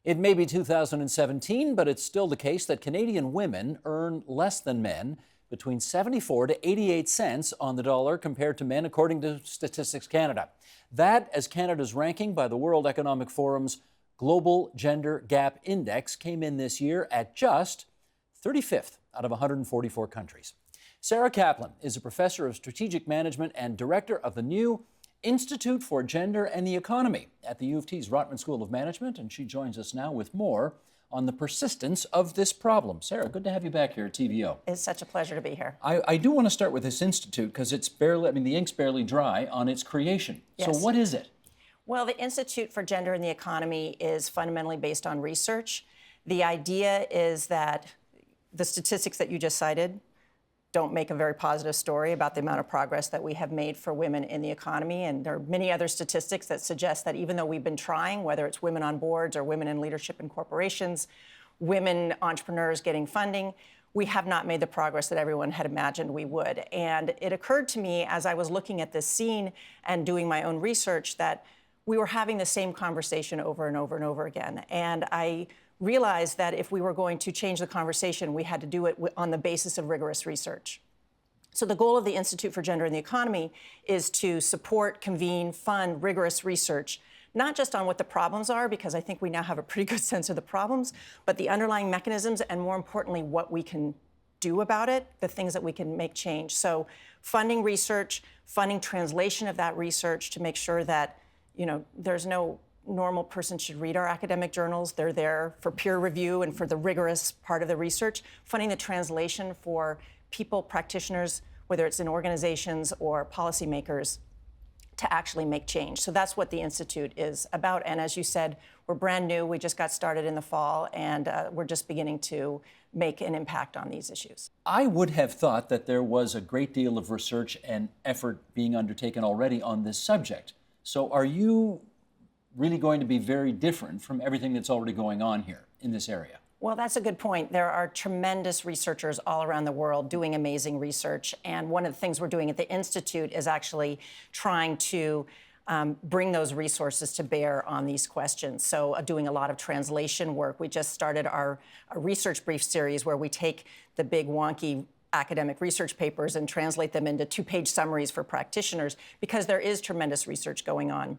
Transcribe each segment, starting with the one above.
It may be 2017, but it's still the case that Canadian women earn less than men, between 74 to 88 cents on the dollar compared to men, according to Statistics Canada. That, as Canada's ranking by the World Economic Forum's Global Gender Gap Index came in this year at just 35th out of 144 countries. Sarah Kaplan is a professor of strategic management and director of the new Institute for Gender and the Economy at the U of T's Rotman School of Management, and she joins us now with more on the persistence of this problem. Sarah, good to have you back here at TVO. It's such a pleasure to be here. I do want to start with this institute because it's barely, the ink's barely dry on its creation. Yes. So what is it? Well, the Institute for Gender and the Economy is fundamentally based on research. The idea is that the statistics that you just cited don't make a very positive story about the amount of progress that we have made for women in the economy. And there are many other statistics that suggest that even though we've been trying, whether it's women on boards or women in leadership in corporations, women entrepreneurs getting funding, we have not made the progress that everyone had imagined we would. And it occurred to me as I was looking at this scene and doing my own research that we were having the same conversation over and over and over again. And I realized that if we were going to change the conversation, we had to do it on the basis of rigorous research. So the goal of the Institute for Gender and the Economy is to support, convene, fund rigorous research, not just on what the problems are, because I think we now have a pretty good sense of the problems, but the underlying mechanisms and, more importantly, what we can do about it, the things that we can make change. So funding research, funding translation of that research to make sure that, there's no normal person should read our academic journals. They're there for peer review and for the rigorous part of the research. Funding the translation for people, practitioners, whether it's in organizations or policymakers, to actually make change. So that's what the Institute is about. And as you said, we're brand new. We just got started in the fall, and we're just beginning to make an impact on these issues. I would have thought that there was a great deal of research and effort being undertaken already on this subject. So are you really going to be very different from everything that's already going on here in this area? Well, that's a good point. There are tremendous researchers all around the world doing amazing research. And one of the things we're doing at the Institute is actually trying to bring those resources to bear on these questions. So doing a lot of translation work. We just started our research brief series where we take the big wonky academic research papers and translate them into two-page summaries for practitioners, because there is tremendous research going on.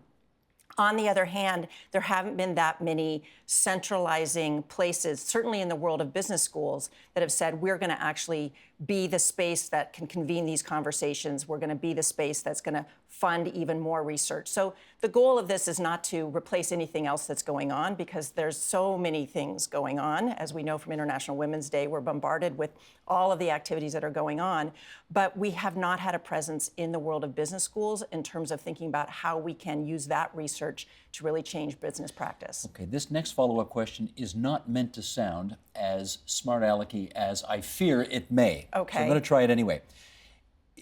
On the other hand, there haven't been that many centralizing places, certainly in the world of business schools, that have said, we're going to actually be the space that can convene these conversations. We're going to be the space that's going to fund even more research. So the goal of this is not to replace anything else that's going on, because there's so many things going on. As we know from International Women's Day, we're bombarded with all of the activities that are going on. But we have not had a presence in the world of business schools in terms of thinking about how we can use that research to really change business practice. Okay, this next follow-up question is not meant to sound as smart-alecky as I fear it may. Okay. So I'm going to try it anyway.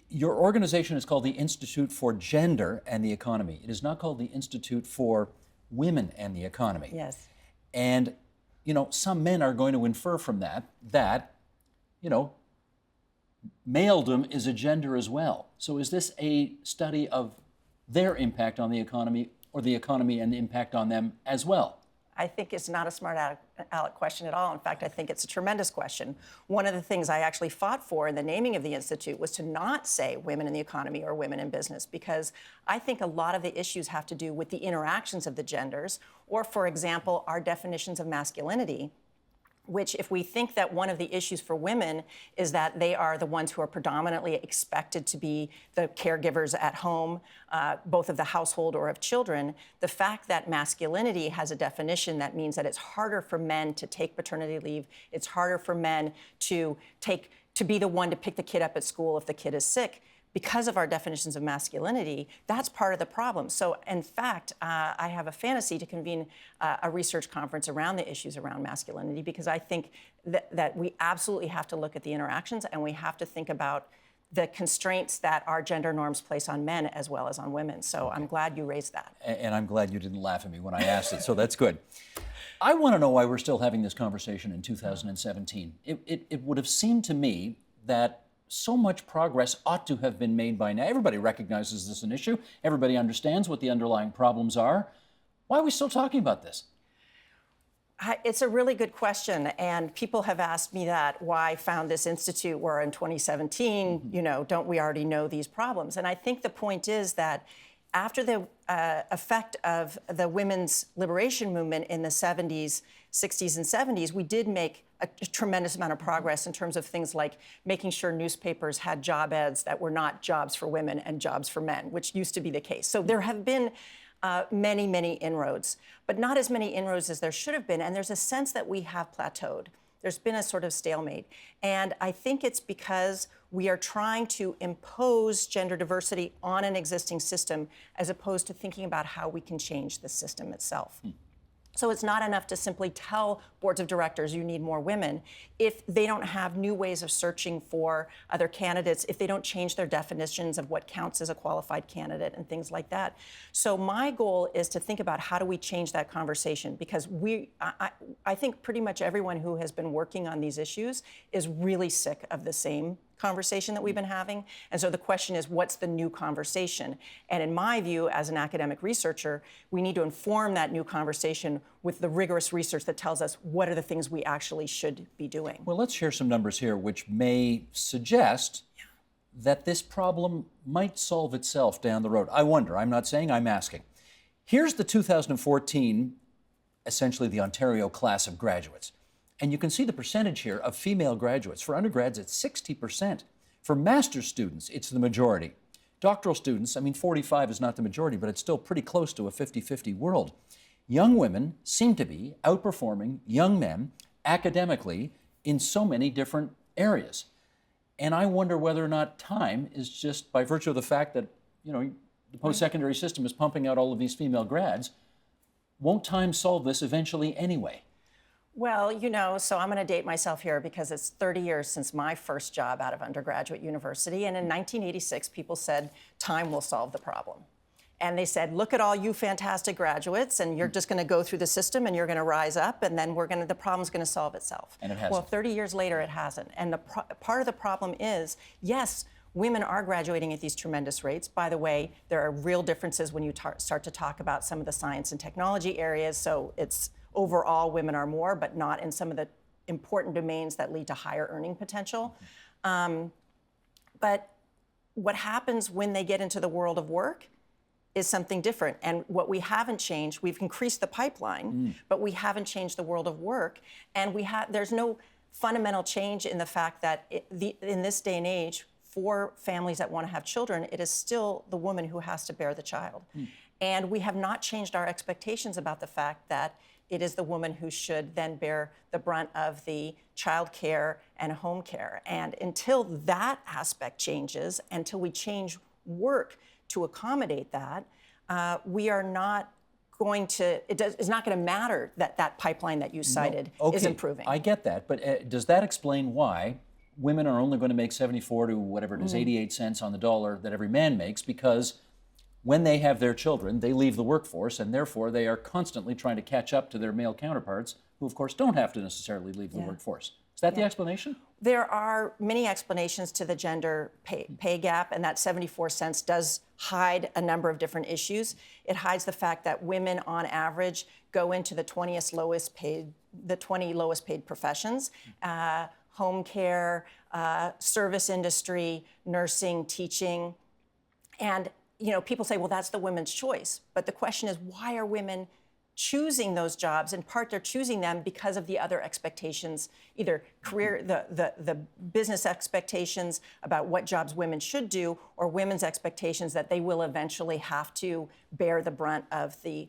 Your organization is called the Institute for Gender and the Economy. It is not called the Institute for Women and the Economy. Yes. And, some men are going to infer from that, maledom is a gender as well. So is this a study of their impact on the economy, or the economy and the impact on them as well? I think it's not a smart aleck question at all. In fact, I think it's a tremendous question. One of the things I actually fought for in the naming of the Institute was to not say women in the economy or women in business, because I think a lot of the issues have to do with the interactions of the genders, or, for example, our definitions of masculinity, which, if we think that one of the issues for women is that they are the ones who are predominantly expected to be the caregivers at home, both of the household or of children, the fact that masculinity has a definition that means that it's harder for men to take paternity leave, it's harder for men to be the one to pick the kid up at school if the kid is sick. Because of our definitions of masculinity, that's part of the problem. So, in fact, I have a fantasy to convene a research conference around the issues around masculinity, because I think that we absolutely have to look at the interactions, and we have to think about the constraints that our gender norms place on men as well as on women. So I'm glad you raised that. And I'm glad you didn't laugh at me when I asked it, so that's good. I want to know why we're still having this conversation in 2017. It would have seemed to me that so much progress ought to have been made by now. Everybody recognizes this is an issue. Everybody understands what the underlying problems are. Why are we still talking about this? It's a really good question, and people have asked me that, why I found this institute where in 2017, don't we already know these problems? And I think the point is that after the effect of the women's liberation movement in the 70s, 60s, and 70s, we did make a tremendous amount of progress in terms of things like making sure newspapers had job ads that were not jobs for women and jobs for men, which used to be the case. So there have been many, many inroads, but not as many inroads as there should have been. And there's a sense that we have plateaued. There's been a sort of stalemate. And I think it's because we are trying to impose gender diversity on an existing system as opposed to thinking about how we can change the system itself. So it's not enough to simply tell boards of directors you need more women if they don't have new ways of searching for other candidates, if they don't change their definitions of what counts as a qualified candidate and things like that. So my goal is to think about how do we change that conversation, because I think pretty much everyone who has been working on these issues is really sick of the same conversation that we've been having. And so the question is, what's the new conversation? And in my view, as an academic researcher, we need to inform that new conversation with the rigorous research that tells us what are the things we actually should be doing. Well, let's share some numbers here which may suggest that this problem might solve itself down the road. I wonder, I'm not saying, I'm asking. Here's the 2014, essentially the Ontario class of graduates. And you can see the percentage here of female graduates. For undergrads, it's 60%. For master's students, it's the majority. Doctoral students, 45 is not the majority, but it's still pretty close to a 50-50 world. Young women seem to be outperforming young men academically in so many different areas. And I wonder whether or not time is just, by virtue of the fact that, the post-secondary system is pumping out all of these female grads, won't time solve this eventually anyway? Well, so I'm going to date myself here because it's 30 years since my first job out of undergraduate university. And in 1986, people said, time will solve the problem. And they said, look at all you fantastic graduates, and you're just going to go through the system and you're going to rise up, and then the problem's going to solve itself. And it hasn't. Well, 30 years later, it hasn't. And part of the problem is, yes, women are graduating at these tremendous rates. By the way, there are real differences when you start to talk about some of the science and technology areas. So it's overall, women are more, but not in some of the important domains that lead to higher earning potential. But what happens when they get into the world of work is something different. And what we haven't changed, we've increased the pipeline, but we haven't changed the world of work. And there's no fundamental change in the fact that in this day and age, for families that want to have children, it is still the woman who has to bear the child. And we have not changed our expectations about the fact that it is the woman who should then bear the brunt of the child care and home care. And until that aspect changes, until we change work to accommodate that, we are not going to, it's not going to matter that that pipeline that you cited is improving. I get that, but does that explain why women are only going to make 74 to whatever it is, 88 cents on the dollar that every man makes? Because when they have their children, they leave the workforce, and therefore they are constantly trying to catch up to their male counterparts, who of course don't have to necessarily leave the workforce. Is that the explanation? There are many explanations to the gender pay gap, and that 74 cents does hide a number of different issues. It hides the fact that women, on average, go into the 20 lowest paid professions: home care, service industry, nursing, teaching, and people say, well, that's the women's choice. But the question is, why are women choosing those jobs? In part, they're choosing them because of the other expectations, either career, the business expectations about what jobs women should do, or women's expectations that they will eventually have to bear the brunt of the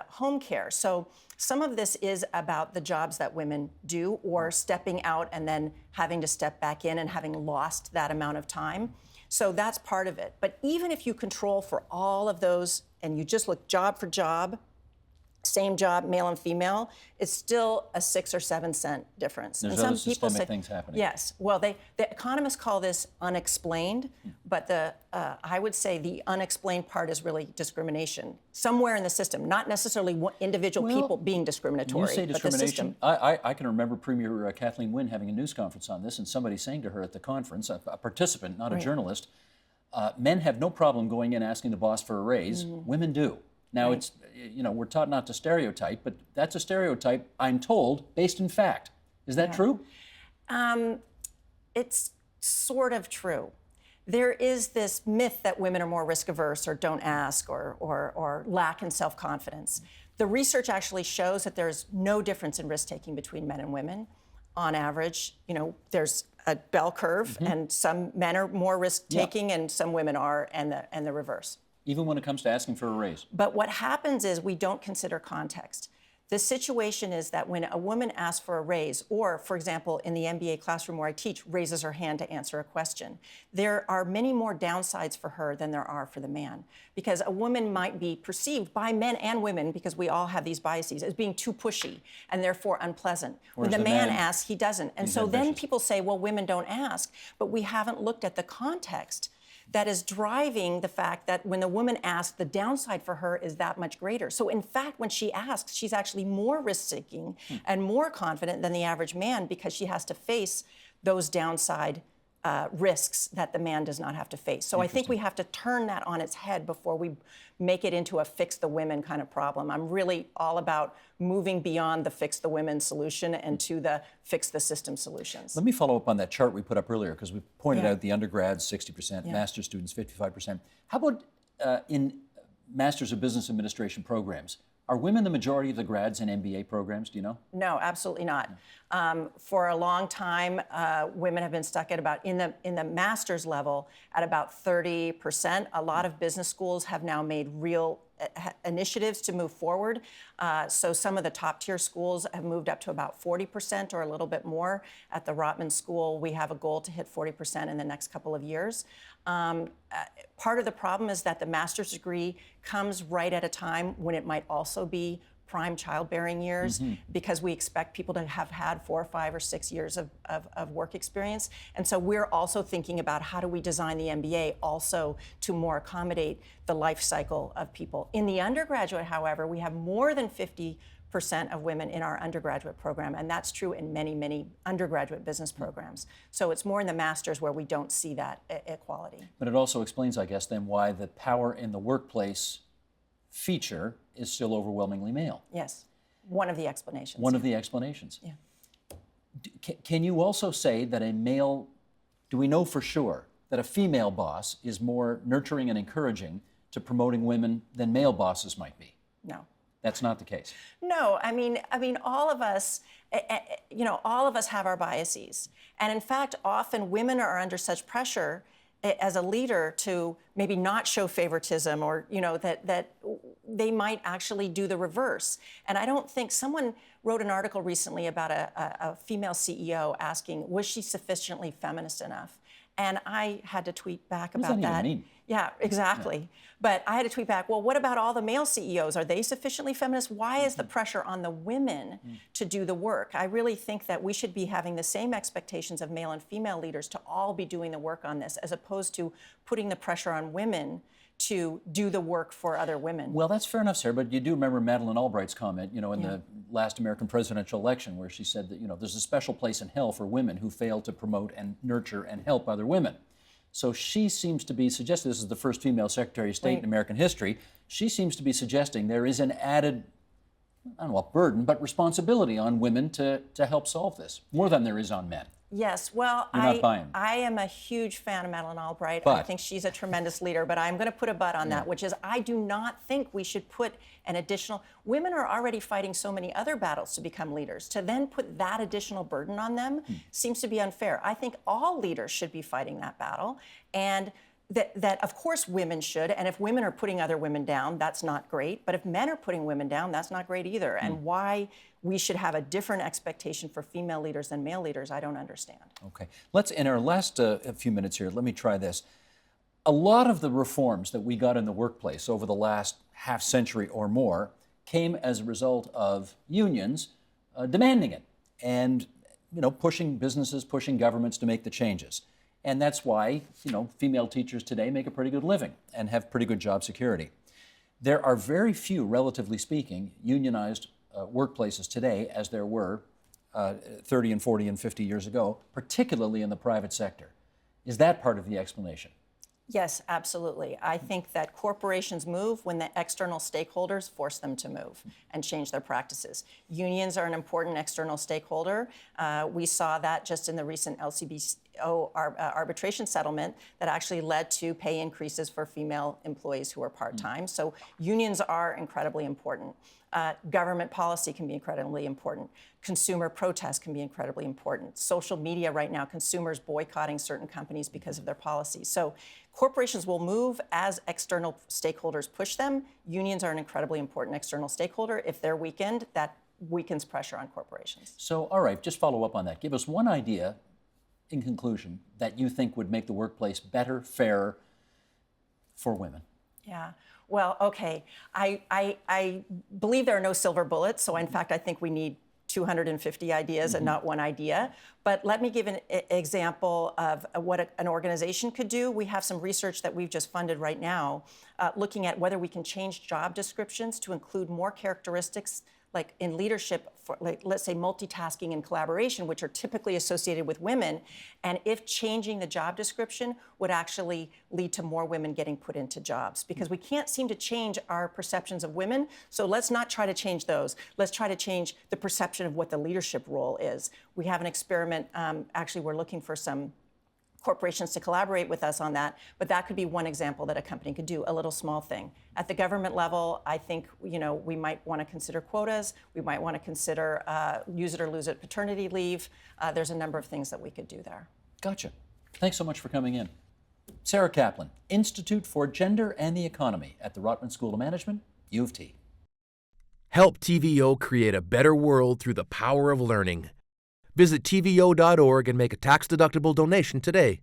home care. So some of this is about the jobs that women do, or stepping out and then having to step back in and having lost that amount of time. So that's part of it. But even if you control for all of those and you just look job for job, same job, male and female, it's still a 6 or 7 cent difference. There's and other some people systemic say, things happening. Yes. Well, the economists call this unexplained, but I would say the unexplained part is really discrimination somewhere in the system, not necessarily individual people being discriminatory. You say discrimination. I can remember Premier Kathleen Wynne having a news conference on this, and somebody saying to her at the conference, a participant, not a journalist, men have no problem going in asking the boss for a raise. Women do. Now, Right. it's, we're taught not to stereotype, but that's a stereotype, I'm told, based in fact. Is that true? It's sort of true. There is this myth that women are more risk averse or don't ask or lack in self-confidence. The research actually shows that there's no difference in risk taking between men and women. On average, there's a bell curve, and some men are more risk taking and some women are, and the reverse. Even when it comes to asking for a raise? But what happens is we don't consider context. The situation is that when a woman asks for a raise, or, for example, in the MBA classroom where I teach, raises her hand to answer a question, there are many more downsides for her than there are for the man. Because a woman might be perceived by men and women, because we all have these biases, as being too pushy and therefore unpleasant. Whereas when the the man man, asks, he doesn't. And so then people say, well, women don't ask. But we haven't looked at the context that is driving the fact that when the woman asks, the downside for her is that much greater. So in fact, when she asks, she's actually more risk-seeking and more confident than the average man, because she has to face those downside risks that the man does not have to face. So I think we have to turn that on its head before we make it into a fix the women kind of problem. I'm really all about moving beyond the fix the women solution and to the fix the system solutions. Let me follow up on that chart we put up earlier, because we pointed out the undergrads 60%, master's students 55%. How about in Masters of Business Administration programs? Are women the majority of the grads in MBA programs, do you know? No, absolutely not. For a long time, women have been stuck at about, in the master's level, at about 30%. A lot of business schools have now made real initiatives to move forward. So some of the top tier schools have moved up to about 40% or a little bit more. At the Rotman School, we have a goal to hit 40% in the next couple of years. Part of the problem is that the master's degree comes right at a time when it might also be prime childbearing years, because we expect people to have had 4 or 5 or 6 years of work experience. And so we're also thinking about how do we design the MBA also to more accommodate the life cycle of people. In the undergraduate, however, we have more than 50% of women in our undergraduate program, and that's true in many, many undergraduate business programs. So it's more in the master's where we don't see that equality. But it also explains, I guess, then why the power in the workplace feature is still overwhelmingly male. Yes, one of the explanations. One of the explanations. Yeah. Can you also say that a male, do we know for sure that a female boss is more nurturing and encouraging to promoting women than male bosses might be? No. That's not the case. No, I mean, all of us, all of us have our biases. And in fact, often women are under such pressure as a leader to maybe not show favoritism, or that they might actually do the reverse. And I don't think, someone wrote an article recently about a female CEO asking, was she sufficiently feminist enough? And I had to tweet back about What does that even mean? Yeah, exactly. Yeah. But I had to tweet back, well, what about all the male CEOs? Are they sufficiently feminist? Why is the pressure on the women to do the work? I really think that we should be having the same expectations of male and female leaders to all be doing the work on this, as opposed to putting the pressure on women to do the work for other women. Well, that's fair enough, Sarah, but you do remember Madeleine Albright's comment, in the last American presidential election, where she said that, there's a special place in hell for women who fail to promote and nurture and help other women. So she seems to be suggesting, this is the first female Secretary of State in American history, she seems to be suggesting there is an added, I don't know, burden, but responsibility on women to help solve this, more than there is on men. Yes, well, You're not buying. I am a huge fan of Madeleine Albright. But I think she's a tremendous leader, but I'm going to put a but on that, which is I do not think we should put an additional, women are already fighting so many other battles to become leaders. To then put that additional burden on them seems to be unfair. I think all leaders should be fighting that battle, and that of course women should, and if women are putting other women down, that's not great, but if men are putting women down, that's not great either. And why we should have a different expectation for female leaders than male leaders, I don't understand. Okay, let's, in our last few minutes here, let me try this. A lot of the reforms that we got in the workplace over the last half century or more came as a result of unions demanding it and, pushing businesses, pushing governments to make the changes. And that's why, female teachers today make a pretty good living and have pretty good job security. There are very few, relatively speaking, unionized workplaces today as there were 30 and 40 and 50 years ago, particularly in the private sector. Is that part of the explanation? Yes, absolutely. I think that corporations move when the external stakeholders force them to move and change their practices. Unions are an important external stakeholder. We saw that just in the recent LCBO arbitration settlement that actually led to pay increases for female employees who are part-time. So unions are incredibly important. Government policy can be incredibly important. Consumer protest can be incredibly important. Social media right now, consumers boycotting certain companies because of their policies. So corporations will move as external stakeholders push them. Unions are an incredibly important external stakeholder. If they're weakened, that weakens pressure on corporations. So, all right, just follow up on that. Give us one idea, in conclusion, that you think would make the workplace better, fairer for women. Yeah. Well, okay. I believe there are no silver bullets. So in fact, I think we need 250 ideas and not one idea. But let me give an example of what an organization could do. We have some research that we've just funded right now, looking at whether we can change job descriptions to include more characteristics like in leadership, for, like, let's say multitasking and collaboration, which are typically associated with women, and if changing the job description would actually lead to more women getting put into jobs. Because we can't seem to change our perceptions of women, so let's not try to change those. Let's try to change the perception of what the leadership role is. We have an experiment, actually we're looking for some corporations to collaborate with us on that, but that could be one example that a company could do, a little small thing. At the government level, I think we might want to consider quotas. We might want to consider use it or lose it paternity leave. There's a number of things that we could do there. Gotcha. Thanks so much for coming in. Sarah Kaplan, Institute for Gender and the Economy at the Rotman School of Management, U of T. Help TVO create a better world through the power of learning. Visit TVO.org and make a tax-deductible donation today.